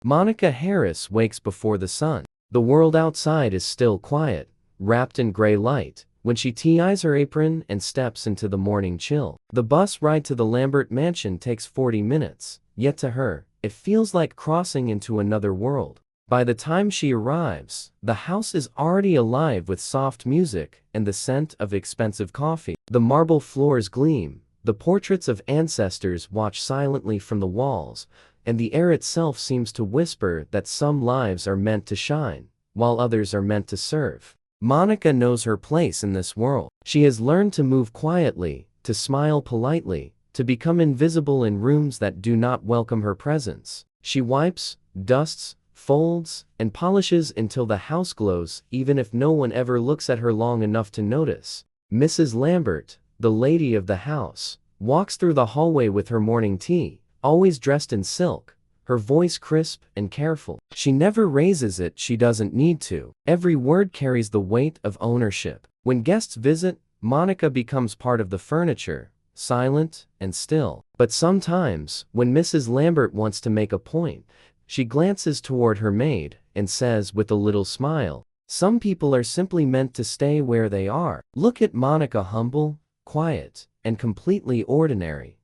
Monica Harris wakes before the sun. The world outside is still quiet, wrapped in gray light, when she ties her apron and steps into the morning chill. The bus ride to the Lambert mansion takes 40 minutes, yet to her, it feels like crossing into another world. By the time she arrives, the house is already alive with soft music and the scent of expensive coffee. The marble floors gleam, the portraits of ancestors watch silently from the walls, and the air itself seems to whisper that some lives are meant to shine, while others are meant to serve. Monica knows her place in this world. She has learned to move quietly, to smile politely, to become invisible in rooms that do not welcome her presence. She wipes, dusts, folds, and polishes until the house glows, even if no one ever looks at her long enough to notice. Mrs. Lambert, the lady of the house, walks through the hallway with her morning tea, always dressed in silk, her voice crisp and careful. She never raises it, she doesn't need to. Every word carries the weight of ownership. When guests visit, Monica becomes part of the furniture, silent and still. But sometimes, when Mrs. Lambert wants to make a point, she glances toward her maid and says with a little smile, "Some people are simply meant to stay where they are." Look at Monica, humble, quiet, and completely ordinary.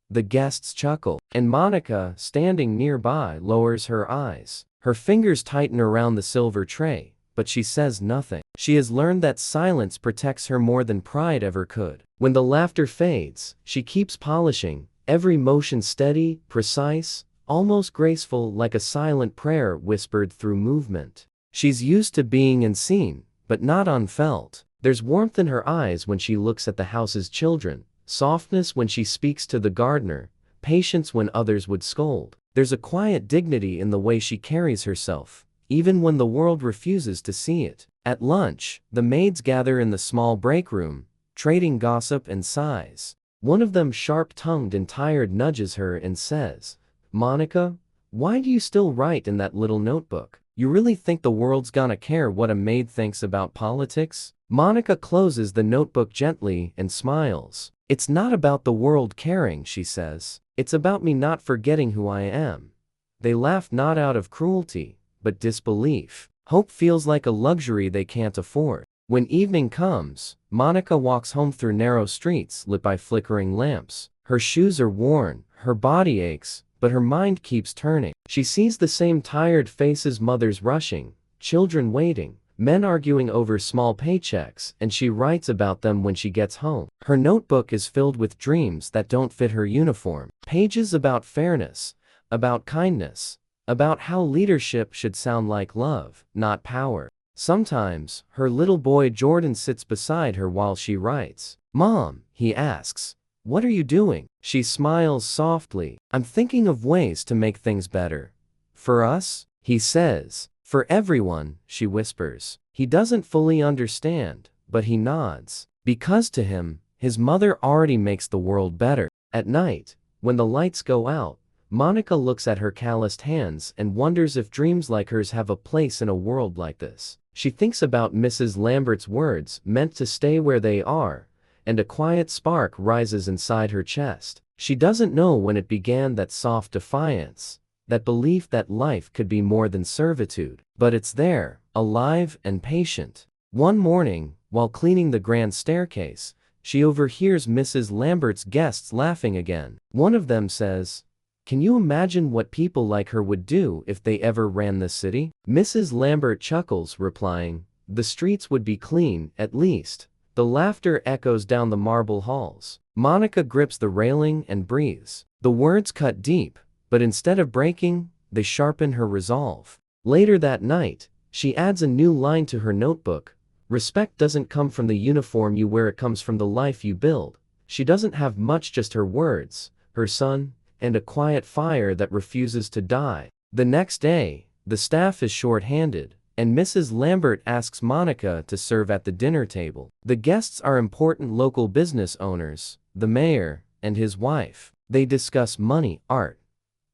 The guests chuckle, and Monica, standing nearby, lowers her eyes. Her fingers tighten around the silver tray, but she says nothing. She has learned that silence protects her more than pride ever could. When the laughter fades, she keeps polishing, every motion steady, precise, almost graceful, like a silent prayer whispered through movement. She's used to being unseen, but not unfelt. There's warmth in her eyes when she looks at the house's children, softness when she speaks to the gardener, patience when others would scold. There's a quiet dignity in the way she carries herself, even when the world refuses to see it. At lunch, the maids gather in the small break room, trading gossip and sighs. One of them, sharp-tongued and tired, nudges her and says, "Monica, why do you still write in that little notebook? You really think the world's gonna care what a maid thinks about politics?" Monica closes the notebook gently and smiles. "It's not about the world caring," she says. "It's about me not forgetting who I am." They laugh, not out of cruelty, but disbelief. Hope feels like a luxury they can't afford. When evening comes, Monica walks home through narrow streets lit by flickering lamps. Her shoes are worn, her body aches, but her mind keeps turning. She sees the same tired faces, mothers rushing, children waiting, men arguing over small paychecks, and she writes about them when she gets home. Her notebook is filled with dreams that don't fit her uniform. Pages about fairness, about kindness, about how leadership should sound like love, not power. Sometimes, her little boy Jordan sits beside her while she writes. "Mom," he asks, "what are you doing?" She smiles softly. "I'm thinking of ways to make things better. For us," he says. "For everyone," she whispers. He doesn't fully understand, but he nods. Because to him, his mother already makes the world better. At night, when the lights go out, Monica looks at her calloused hands and wonders if dreams like hers have a place in a world like this. She thinks about Mrs. Lambert's words, "meant to stay where they are," and a quiet spark rises inside her chest. She doesn't know when it began, that soft defiance, that belief that life could be more than servitude. But it's there, alive and patient. One morning, while cleaning the grand staircase, she overhears Mrs. Lambert's guests laughing again. One of them says, "Can you imagine what people like her would do if they ever ran the city?" Mrs. Lambert chuckles, replying, "The streets would be clean, at least." The laughter echoes down the marble halls. Monica grips the railing and breathes. The words cut deep, but instead of breaking, they sharpen her resolve. Later that night, she adds a new line to her notebook. "Respect doesn't come from the uniform you wear, it comes from the life you build." She doesn't have much, just her words, her son, and a quiet fire that refuses to die. The next day, the staff is short-handed, and Mrs. Lambert asks Monica to serve at the dinner table. The guests are important local business owners, the mayor, and his wife. They discuss money, art,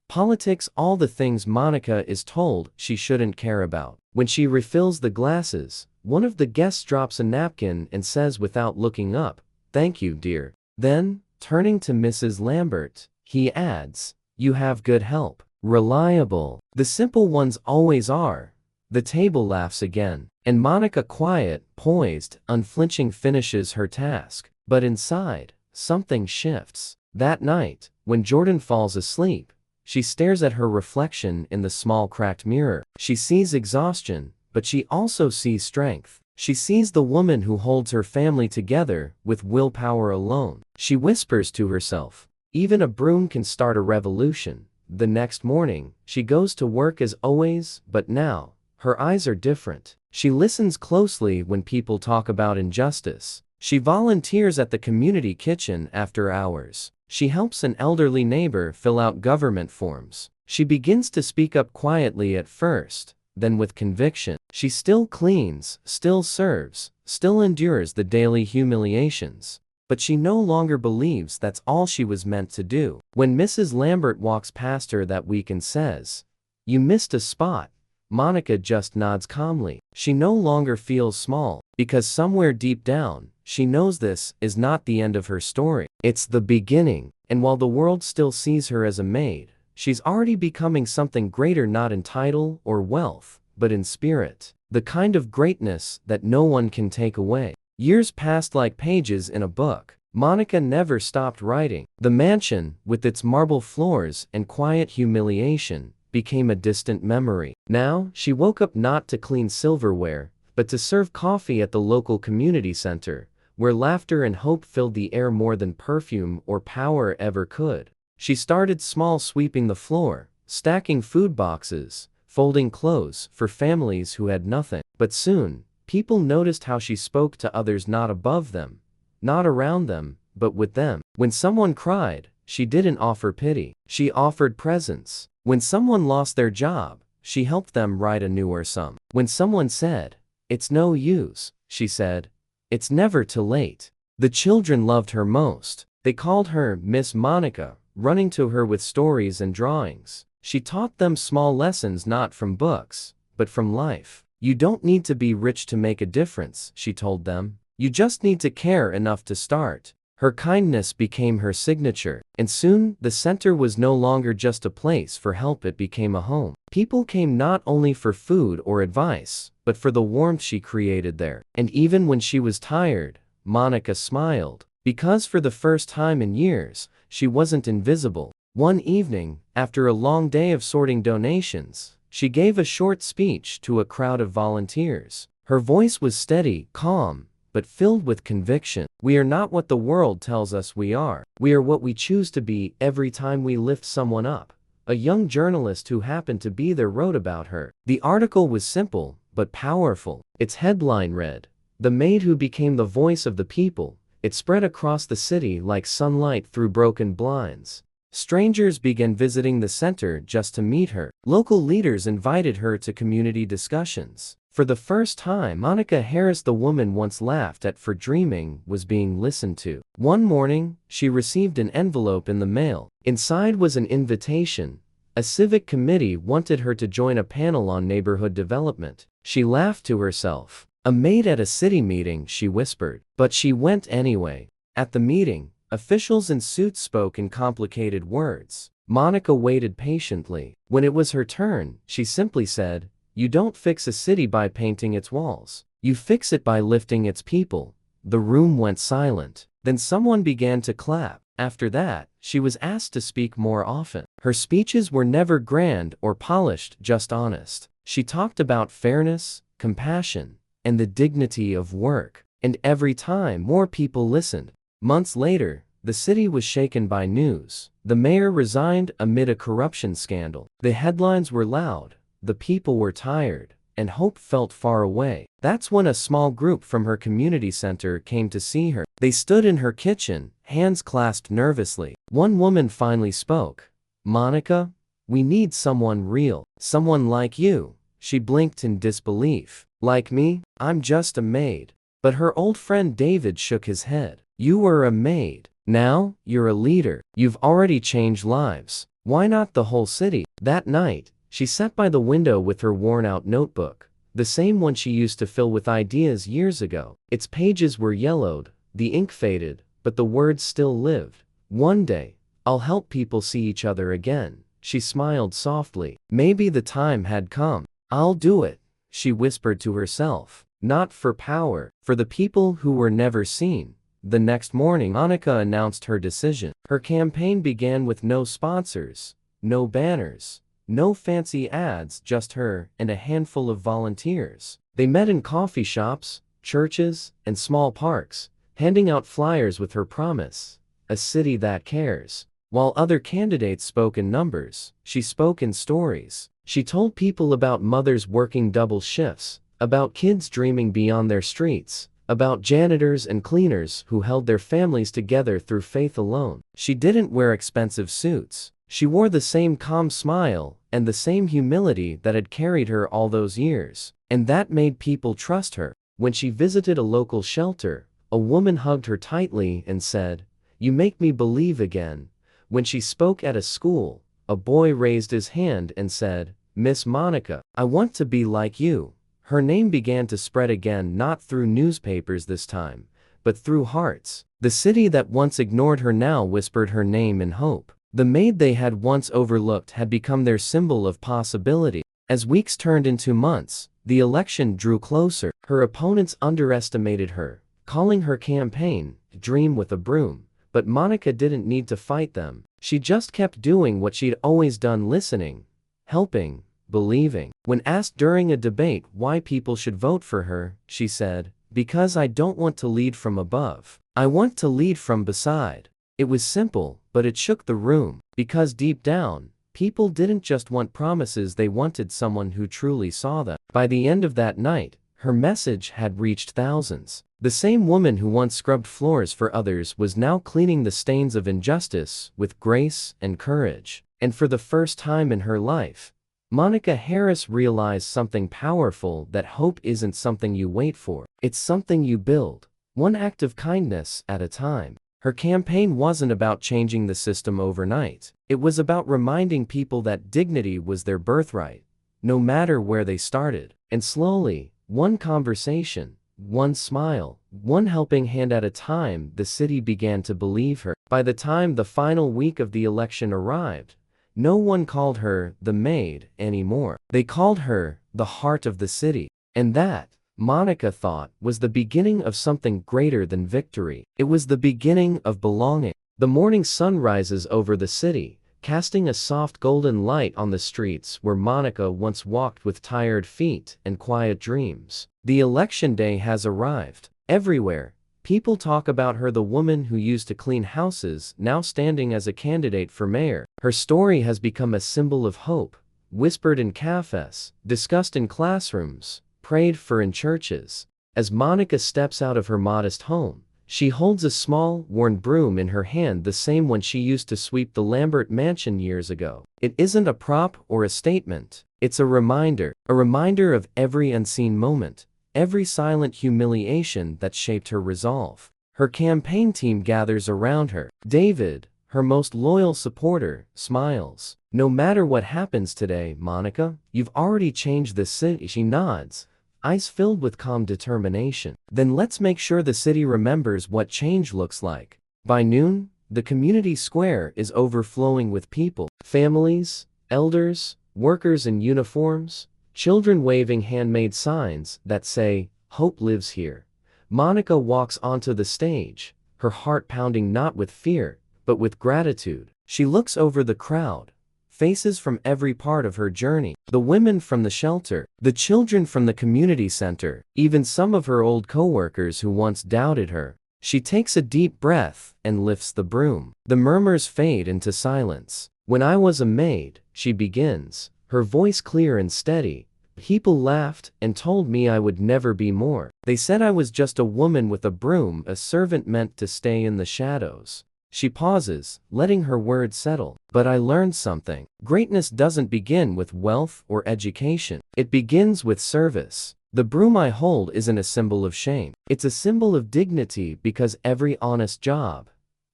politics, all the things Monica is told she shouldn't care about. When she refills the glasses, one of the guests drops a napkin and says without looking up, "Thank you, dear." Then, turning to Mrs. Lambert, he adds, "You have good help." reliable. The simple ones always are. The table laughs again, and Monica, quiet, poised, unflinching, finishes her task. But inside, something shifts. That night, when Jordan falls asleep, she stares at her reflection in the small cracked mirror. She sees exhaustion, but she also sees strength. She sees the woman who holds her family together with willpower alone. She whispers to herself, even a broom can start a revolution. The next morning, she goes to work as always, but now, her eyes are different. She listens closely when people talk about injustice. She volunteers at the community kitchen after hours. She helps an elderly neighbor fill out government forms. She begins to speak up quietly at first, then with conviction. She still cleans, still serves, still endures the daily humiliations. But she no longer believes that's all she was meant to do. When Mrs. Lambert walks past her that week and says, "You missed a spot," Monica just nods calmly. She no longer feels small, because somewhere deep down, she knows this is not the end of her story. It's the beginning, and while the world still sees her as a maid, she's already becoming something greater, not in title or wealth, but in spirit. The kind of greatness that no one can take away. Years passed like pages in a book. Monica never stopped writing. The mansion, with its marble floors and quiet humiliation, became a distant memory. Now, she woke up not to clean silverware, but to serve coffee at the local community center, where laughter and hope filled the air more than perfume or power ever could. She started small, sweeping the floor, stacking food boxes, folding clothes for families who had nothing. But soon, people noticed how she spoke to others, not above them, not around them, but with them. When someone cried, she didn't offer pity. She offered presence. When someone lost their job, she helped them write a newer sum. When someone said, "It's no use," she said, "It's never too late." The children loved her most. They called her Miss Monica, running to her with stories and drawings. She taught them small lessons, not from books, but from life. "You don't need to be rich to make a difference," she told them. "You just need to care enough to start." Her kindness became her signature, and soon, the center was no longer just a place for help, it became a home. People came not only for food or advice, but for the warmth she created there. And even when she was tired, Monica smiled, because for the first time in years, she wasn't invisible. One evening, after a long day of sorting donations, she gave a short speech to a crowd of volunteers. Her voice was steady, calm, but filled with conviction. "We are not what the world tells us we are. We are what we choose to be every time we lift someone up." A young journalist who happened to be there wrote about her. The article was simple, but powerful. Its headline read, "The Maid Who Became the Voice of the People." It spread across the city like sunlight through broken blinds. Strangers began visiting the center just to meet her. Local leaders invited her to community discussions. For the first time, Monica Harris, the woman once laughed at for dreaming, was being listened to. One morning, she received an envelope in the mail. Inside was an invitation. A civic committee wanted her to join a panel on neighborhood development. She laughed to herself. "A maid at a city meeting," she whispered. But she went anyway. At the meeting, officials in suits spoke in complicated words. Monica waited patiently. When it was her turn, she simply said, "You don't fix a city by painting its walls. You fix it by lifting its people." The room went silent. Then someone began to clap. After that, she was asked to speak more often. Her speeches were never grand or polished, just honest. She talked about fairness, compassion, and the dignity of work. And every time more people listened. Months later, the city was shaken by news. The mayor resigned amid a corruption scandal. The headlines were loud. The people were tired, and hope felt far away. That's when a small group from her community center came to see her. They stood in her kitchen, hands clasped nervously. One woman finally spoke. "Monica, we need someone real. Someone like you." She blinked in disbelief. "Like me? I'm just a maid." But her old friend David shook his head. "You were a maid. Now, you're a leader. You've already changed lives. Why not the whole city?" That night, she sat by the window with her worn-out notebook, the same one she used to fill with ideas years ago. Its pages were yellowed, the ink faded, but the words still lived. "One day, I'll help people see each other again," she smiled softly. Maybe the time had come. I'll do it, she whispered to herself. Not for power, for the people who were never seen. The next morning, Monica announced her decision. Her campaign began with no sponsors, no banners, no fancy ads, just her and a handful of volunteers. They met in coffee shops, churches, and small parks, handing out flyers with her promise, a city that cares. While other candidates spoke in numbers, she spoke in stories. She told people about mothers working double shifts, about kids dreaming beyond their streets, about janitors and cleaners who held their families together through faith alone. She didn't wear expensive suits. She wore the same calm smile and the same humility that had carried her all those years, and that made people trust her. When she visited a local shelter, a woman hugged her tightly and said, "You make me believe again." When she spoke at a school, a boy raised his hand and said, "Miss Monica, I want to be like you." Her name began to spread again, not through newspapers this time, but through hearts. The city that once ignored her now whispered her name in hope. The maid they had once overlooked had become their symbol of possibility. As weeks turned into months, the election drew closer. Her opponents underestimated her, calling her campaign a dream with a broom. But Monica didn't need to fight them. She just kept doing what she'd always done, listening, helping, believing. When asked during a debate why people should vote for her, she said, "Because I don't want to lead from above. I want to lead from beside." It was simple, but it shook the room. Because deep down, people didn't just want promises, they wanted someone who truly saw them. By the end of that night, her message had reached thousands. The same woman who once scrubbed floors for others was now cleaning the stains of injustice with grace and courage. And for the first time in her life, Monica Harris realized something powerful: that hope isn't something you wait for. It's something you build, one act of kindness at a time. Her campaign wasn't about changing the system overnight. It was about reminding people that dignity was their birthright, no matter where they started. And slowly, one conversation, one smile, one helping hand at a time, the city began to believe her. By the time the final week of the election arrived, no one called her the Maid anymore. They called her the heart of the city. And that, Monica thought, was the beginning of something greater than victory. It was the beginning of belonging. The morning sun rises over the city, casting a soft golden light on the streets where Monica once walked with tired feet and quiet dreams. The election day has arrived. Everywhere, people talk about her, the woman who used to clean houses, now standing as a candidate for mayor. Her story has become a symbol of hope, whispered in cafes, discussed in classrooms, prayed for in churches. As Monica steps out of her modest home, she holds a small, worn broom in her hand, the same one she used to sweep the Lambert mansion years ago. It isn't a prop or a statement. It's a reminder of every unseen moment, every silent humiliation that shaped her resolve. Her campaign team gathers around her. David, her most loyal supporter, smiles. "No matter what happens today, Monica, you've already changed the city." She nods, eyes filled with calm determination. "Then let's make sure the city remembers what change looks like." By noon, the community square is overflowing with people. Families, elders, workers in uniforms, children waving handmade signs that say, "Hope lives here." Monica walks onto the stage, her heart pounding not with fear, but with gratitude. She looks over the crowd, faces from every part of her journey. The women from the shelter, the children from the community center, even some of her old coworkers who once doubted her. She takes a deep breath and lifts the broom. The murmurs fade into silence. "When I was a maid," she begins, her voice clear and steady, "people laughed and told me I would never be more. They said I was just a woman with a broom, a servant meant to stay in the shadows." She pauses, letting her words settle. "But I learned something. Greatness doesn't begin with wealth or education. It begins with service. The broom I hold isn't a symbol of shame. It's a symbol of dignity, because every honest job,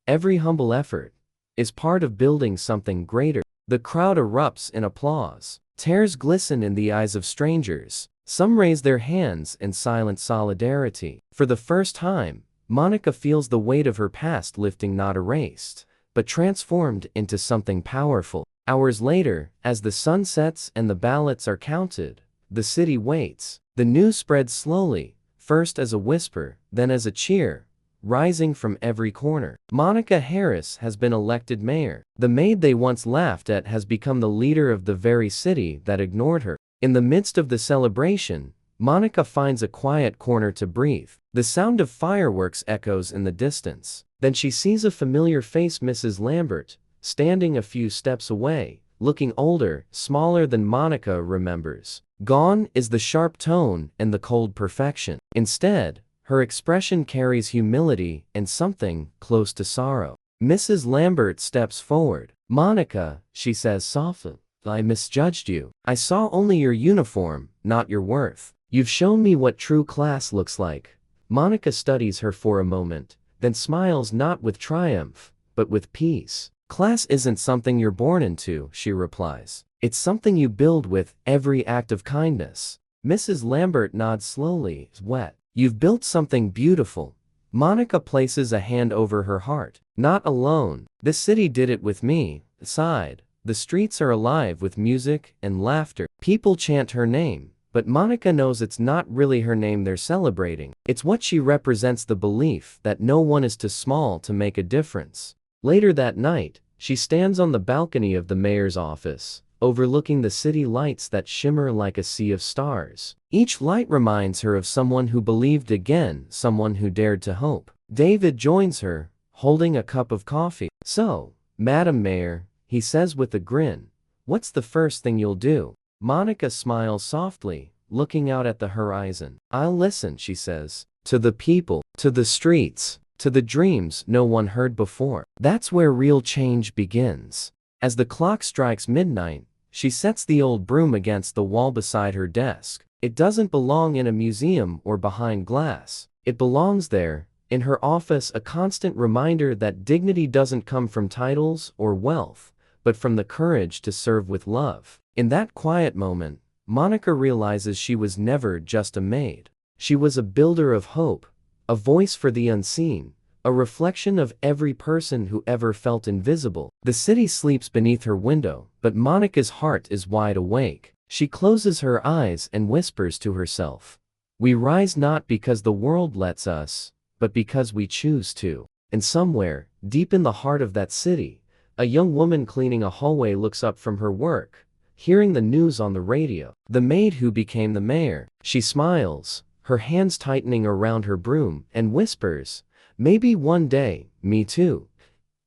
every humble effort, is part of building something greater." The crowd erupts in applause. Tears glisten in the eyes of strangers. Some raise their hands in silent solidarity. For the first time, Monica feels the weight of her past lifting, not erased, but transformed into something powerful. Hours later, as the sun sets and the ballots are counted, the city waits. The news spreads slowly, first as a whisper, then as a cheer, rising from every corner. Monica Harris has been elected mayor. The maid they once laughed at has become the leader of the very city that ignored her. In the midst of the celebration, Monica finds a quiet corner to breathe. The sound of fireworks echoes in the distance. Then she sees a familiar face, Mrs. Lambert, standing a few steps away, looking older, smaller than Monica remembers. Gone is the sharp tone and the cold perfection. Instead, her expression carries humility and something close to sorrow. Mrs. Lambert steps forward. "Monica," she says softly, "I misjudged you. I saw only your uniform, not your worth. You've shown me what true class looks like." Monica studies her for a moment, then smiles, not with triumph, but with peace. "Class isn't something you're born into," she replies. "It's something you build with every act of kindness." Mrs. Lambert nods slowly, wet. "You've built something beautiful." Monica places a hand over her heart. "Not alone. This city did it with me," sighed. "The streets are alive with music and laughter. People chant her name, but Monica knows it's not really her name they're celebrating. It's what she represents, the belief that no one is too small to make a difference." Later that night, she stands on the balcony of the mayor's office, overlooking the city lights that shimmer like a sea of stars. Each light reminds her of someone who believed again, someone who dared to hope. David joins her, holding a cup of coffee. "So, Madam Mayor," he says with a grin, "what's the first thing you'll do?" Monica smiles softly, looking out at the horizon. "I'll listen," she says, "to the people, to the streets, to the dreams no one heard before. That's where real change begins." As the clock strikes midnight, she sets the old broom against the wall beside her desk. It doesn't belong in a museum or behind glass. It belongs there, in her office, a constant reminder that dignity doesn't come from titles or wealth, but from the courage to serve with love. In that quiet moment, Monica realizes she was never just a maid. She was a builder of hope, a voice for the unseen, a reflection of every person who ever felt invisible. The city sleeps beneath her window, but Monica's heart is wide awake. She closes her eyes and whispers to herself, "We rise not because the world lets us, but because we choose to." And somewhere, deep in the heart of that city, a young woman cleaning a hallway looks up from her work, hearing the news on the radio. The maid who became the mayor. She smiles, her hands tightening around her broom, and whispers, "Maybe one day, me too."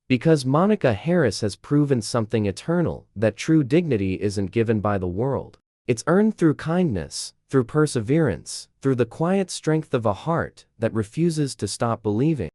Because Monica Harris has proven something eternal, that true dignity isn't given by the world. It's earned through kindness, through perseverance, through the quiet strength of a heart that refuses to stop believing.